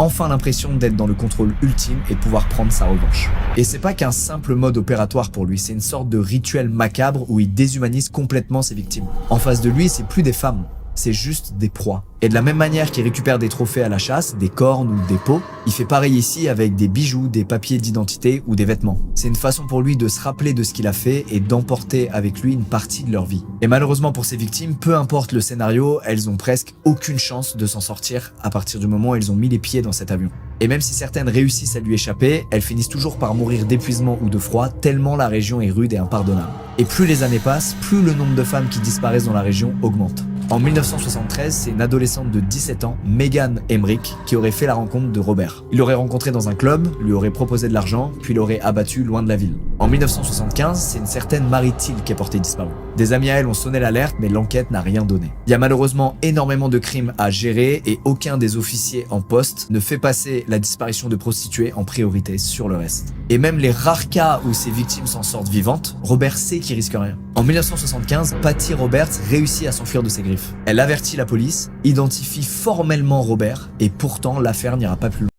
enfin l'impression d'être dans le contrôle ultime et de pouvoir prendre sa revanche. Et c'est pas qu'un simple mode opératoire pour lui, c'est une sorte de rituel macabre où il déshumanise complètement ses victimes. En face de lui, c'est plus des femmes, c'est juste des proies. Et de la même manière qu'il récupère des trophées à la chasse, des cornes ou des peaux, il fait pareil ici avec des bijoux, des papiers d'identité ou des vêtements. C'est une façon pour lui de se rappeler de ce qu'il a fait et d'emporter avec lui une partie de leur vie. Et malheureusement pour ses victimes, peu importe le scénario, elles ont presque aucune chance de s'en sortir à partir du moment où elles ont mis les pieds dans cet avion. Et même si certaines réussissent à lui échapper, elles finissent toujours par mourir d'épuisement ou de froid tellement la région est rude et impardonnable. Et plus les années passent, plus le nombre de femmes qui disparaissent dans la région augmente. En 1973, c'est une adolescente de 17 ans, Megan Emmerich, qui aurait fait la rencontre de Robert. Il l'aurait rencontré dans un club, lui aurait proposé de l'argent, puis l'aurait abattu loin de la ville. En 1975, c'est une certaine Mary Thiel qui est portée disparue. Des amis à elle ont sonné l'alerte, mais l'enquête n'a rien donné. Il y a malheureusement énormément de crimes à gérer et aucun des officiers en poste ne fait passer la disparition de prostituées en priorité sur le reste. Et même les rares cas où ces victimes s'en sortent vivantes, Robert sait qu'il risque rien. En 1975, Patty Roberts réussit à s'enfuir de ses griffes. Elle avertit la police, identifie formellement Robert, et pourtant l'affaire n'ira pas plus loin.